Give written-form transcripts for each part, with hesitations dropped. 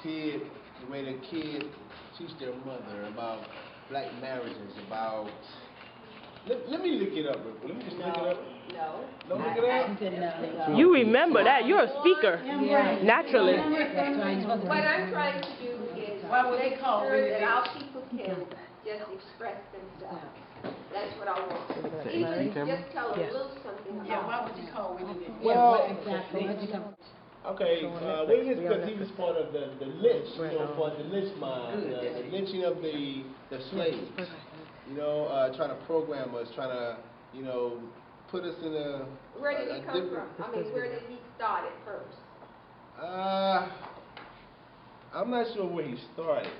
kid, the way the kid teach their mother about black marriages, about. Let me look it up real quick. Let me just look it up. No. Don't look it up? You remember that. You're a speaker. Yeah. Naturally. What I'm trying to do is make sure that our people can just express themselves. That's what I want. Even just tell a little something about. Yeah, why would you call Willie Lynch? Well, exactly. okay, Willie Lynch, because he was part of the lynch, for the lynch mob, the lynching of the slaves. You know, trying to program us, trying to, you know, put us in a. Where did he come from? I mean, where did he start it first? I'm not sure where he started.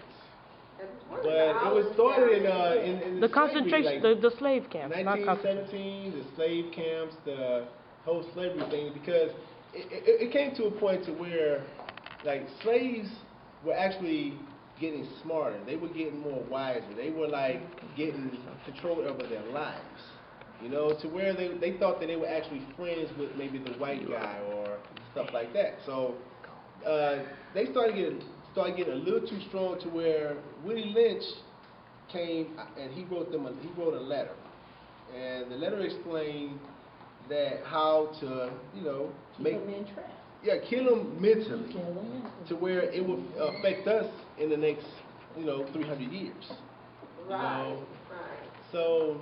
But it was started in the concentration, like, the slave camps. 1917, the slave camps, the whole slavery thing, because it came to a point to where, like, slaves were actually getting smarter. They were getting more wiser. They were, like, getting control over their lives, you know, to where they thought that they were actually friends with maybe the white guy or stuff like that. So they started getting a little too strong, to where Willie Lynch came and he wrote a letter, and the letter explained that how to, you know, kill them mentally, to where it would affect us in the next, you know, 300 years. Right. You know? So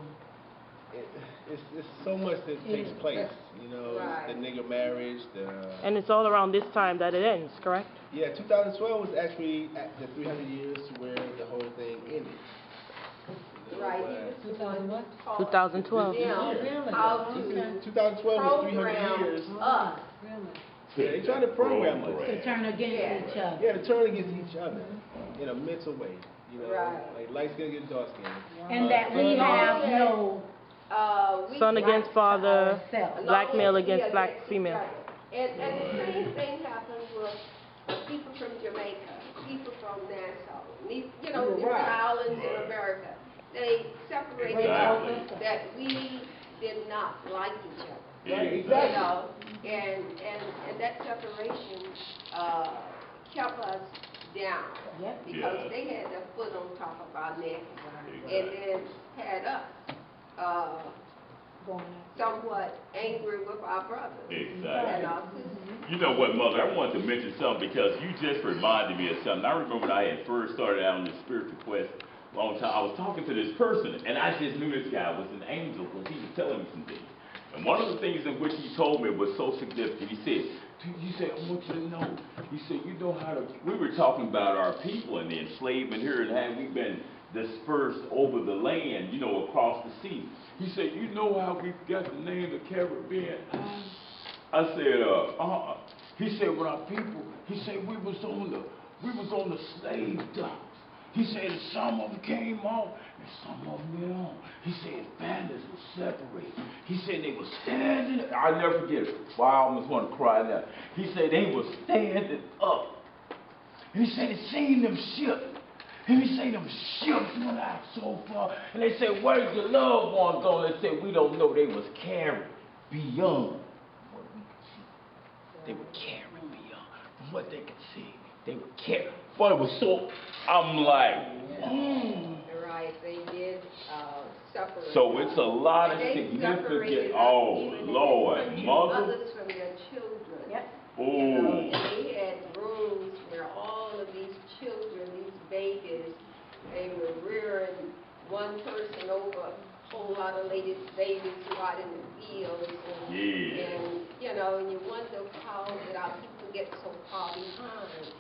it's so much that takes place, you know, the nigger marriage, and it's all around this time that it ends, correct? Yeah, 2012 was actually at the 300 years to where the whole thing ended. Right. 2012. Yeah. How to 2012 was 300 years. Us. Yeah, they trying to program us. To turn against each other. Yeah, to turn against each other in a mental way. You know, like light skin against dark skin. And that we have no son against father, black male against black female. And the same thing happens with people from Jamaica, people from Nassau, you know, different islands in America. They separated us that we did not like each other. Right, exactly. You know, and that separation kept us down because they had their foot on top of our neck and then had us somewhat angry with our brothers. Exactly. And our sisters. You know what, Mother, I wanted to mention something because you just reminded me of something. I remember when I had first started out on this spiritual quest a long time, I was talking to this person, and I just knew this guy was an angel because he was telling me some things. And one of the things in which he told me was so significant. He said, I want you to know, he said, you know how to, we were talking about our people and the enslavement here and how we've been dispersed over the land, you know, across the sea. He said, you know how we got the name the Caribbean? I said, He said, with our people, he said, we was on the slave docks. He said some of them came off and some of them went on. He said families were separated. He said they were standing, I'll never forget it. Wow, I almost want to cry now. He said they were standing up. And he said he seen them ships. And he said them ships went out so far. And they said, where's your loved ones gone? They said, we don't know. They was carried beyond what we could see. They were carried beyond from what they could see. They were carried. Boy, it was so, I'm like, Right, they did separate. So it's a lot of significant, oh, Lord, mothers from their children. Yep. Oh. You know, and they had rooms where all of these children, these babies, they were rearing one person over a whole lot of babies who out in the fields. And, and, you know, and you wonder how did our people get so far behind.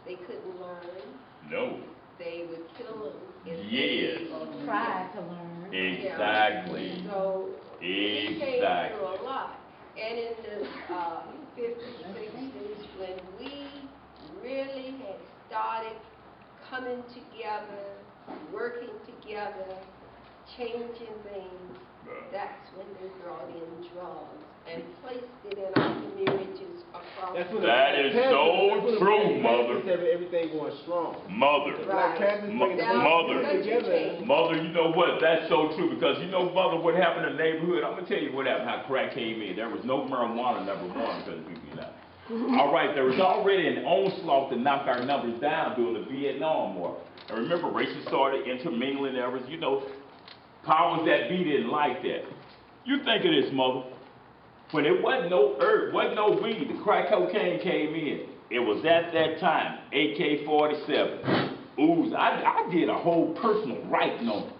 They couldn't learn. No. They would kill them. Yes. Or try to learn. Exactly. Yeah. So we came through a lot. And in the 50s, 60s, when we really had started coming together, working together, changing things, that's when they brought in drugs and placed it in our communities across the world. That is so true, Mother. Everything going strong. Mother. Right. Mother, you know what? That's so true because you know, Mother, what happened in the neighborhood? I'm going to tell you what happened, how crack came in. There was no marijuana, number one, because we, you know. All right, there was already an onslaught to knock our numbers down during the Vietnam War. And remember, races started intermingling errors. You know, powers that be didn't like that. You think of this, mother. When it wasn't no herb, wasn't no weed, the crack cocaine came in. It was at that time, AK-47. Ooze, I did a whole personal writing on it.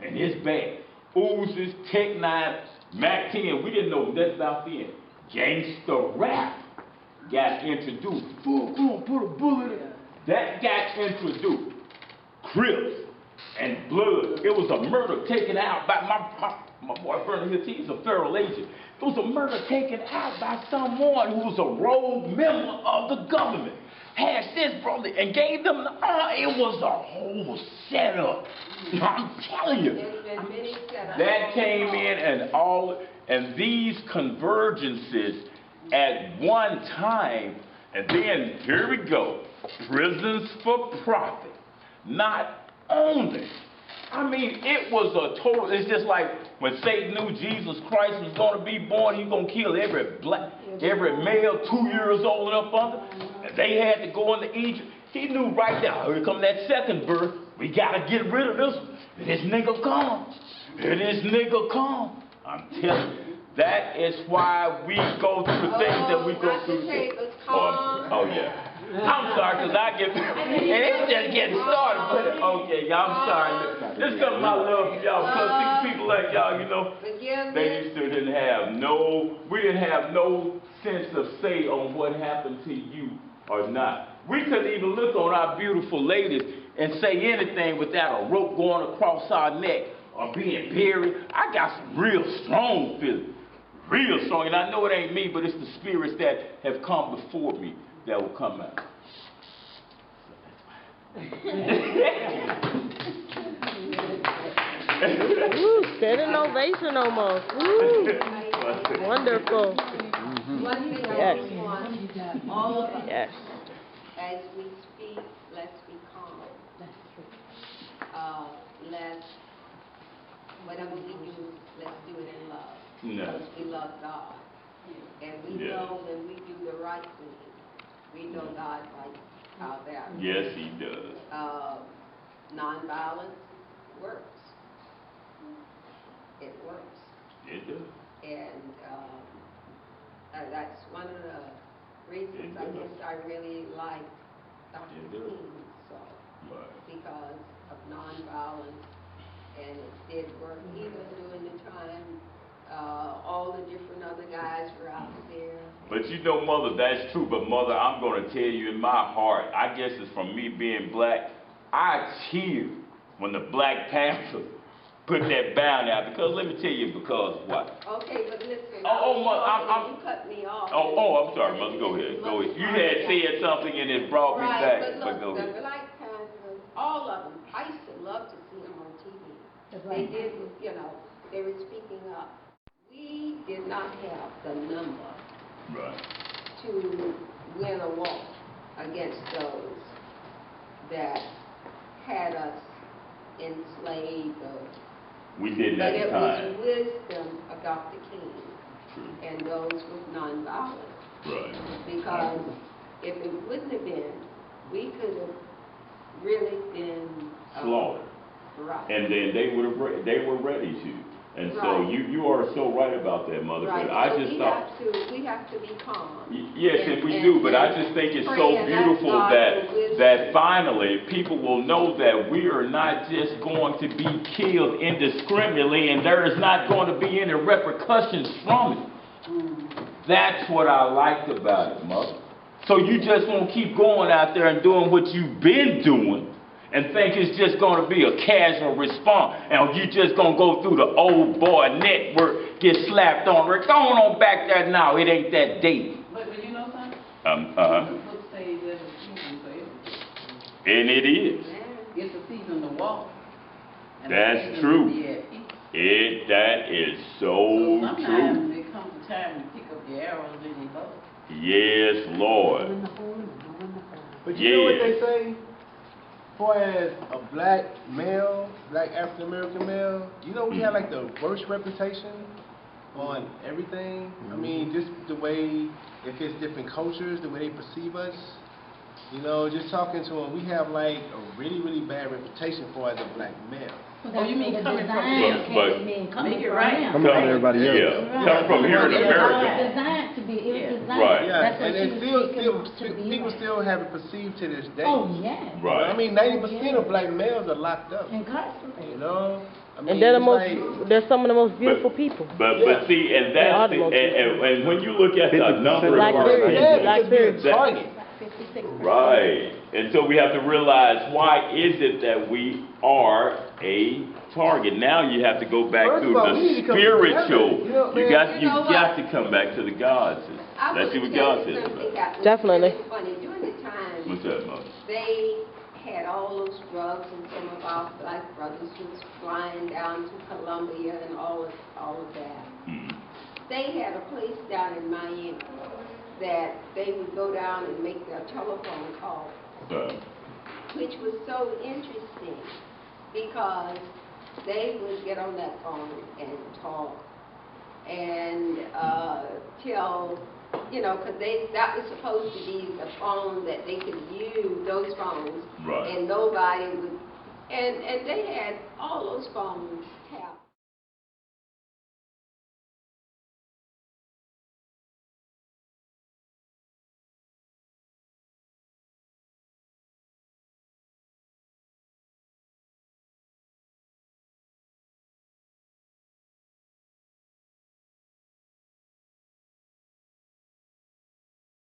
And it's bad. Oozes, Tech 9, Mac 10, we didn't know nothing about then. Gangsta rap got introduced. Full grown, put a bullet in. That got introduced. Crips and blood. It was a murder taken out by my boy Bernie Hill. He's a federal agent. It was a murder taken out by someone who was a rogue member of the government. Had this brother and gave them the it was a whole setup. I'm telling you. That came in and these convergences at one time, and then here we go. Prisons for profit. Not only. I mean, it was a total, it's just like when Satan knew Jesus Christ was going to be born, he's going to kill every male 2 years old and up under. And they had to go into Egypt. He knew right there, here come that second birth, we got to get rid of this one. This nigga come. This nigga come. I'm telling you, that is why we go through the things that we go through. Oh yeah. I'm sorry, because I get, and it's just getting started, but okay, I'm sorry. This comes my love for y'all, because these people like y'all, you know, they used to we didn't have no sense of say on what happened to you or not. We couldn't even look on our beautiful ladies and say anything without a rope going across our neck or being buried. I got some real strong feelings, real strong, and I know it ain't me, but it's the spirits that have come before me that will come out. Woo, standing ovation almost. Woo. Wonderful. Yes. All of us, Yes. as we speak, let's be calm. Whatever we do, let's do it in love. Because we love God. And we know when we do the right thing, we know God likes our values. Yes, he does. Nonviolence works. It works. It does. And that's one of the reasons I guess I really like Dr. King so, because of nonviolence, and it did work even during the time all the different other guys were out there. But you know, Mother, that's true. But Mother, I'm going to tell you in my heart, I guess it's from me being black, I cheer when the Black Panthers put that bound out. Because let me tell you, because what? Okay, but listen. Mother, you cut me off. I'm sorry, Mother. Go ahead. Go ahead. You had said something and it brought me back. But go ahead. The Black Panthers, all of them, I used to love to see them on TV. They did, you know, they were speaking up. We did not have the number to win a war against those that had us enslaved. We did that time. But it was wisdom of Dr. King and those with nonviolence. Right. Because if it wouldn't have been, we could have really been slaughtered. Right. And then they were ready to. And so you are so right about that, Mother. Right. But I so just thought we have to be calm. Yes, and we do. But I just think it's so beautiful that finally people will know that we are not just going to be killed indiscriminately, and there is not going to be any repercussions from it. That's what I liked about it, Mother. So you just won't keep going out there and doing what you've been doing and think it's just going to be a casual response, and you just going to go through the old boy network, get slapped on. We're going on back there now. It ain't that deep. But you know something? The book says there's a season for everything. And it is. It's a season to walk. That's true. That is so sometimes true. it comes a time to pick up your arrows and you go. Yes, Lord. But you know what they say? For as a black male, black African American male, you know we have like the worst reputation on everything. I mean, just the way if it's different cultures, the way they perceive us. You know, just talking to them, we have like a really, really bad reputation for as a black male. Oh, you mean coming from them? Make it right. Coming from everybody else. Yeah, coming from here in America. It was designed to be. It was designed. Right. Yeah, That's what and she it's was still speaking to be people like. still have it perceived to this day. Oh yeah. Right. I mean, 90% of black males are locked up. Incarcerated. You know. I mean, And they're the it's most, like, they're some of the most beautiful people. But Yeah. see, and They are that's the the, most and when you look at the 50% number Black of period. yeah, Black because we're a period. target. 56%. right, and so we have to realize why is it that we are a target. Now you have to go back First through of all, we need the to come spiritual. together. You know, You man, got to come back to the God system. I Let's see want what to tell God you says. something that was Definitely. really funny. During the time What's that, Mother? they had all those drugs, and some of our black brothers was flying down to Colombia and all of that. Mm. They had a place down in Miami that they would go down and make their telephone calls, which was so interesting because they would get on that phone and talk and tell, you know, because that was supposed to be the phone that they could use, those phones, Right. and nobody would, and they had all those phones tapped.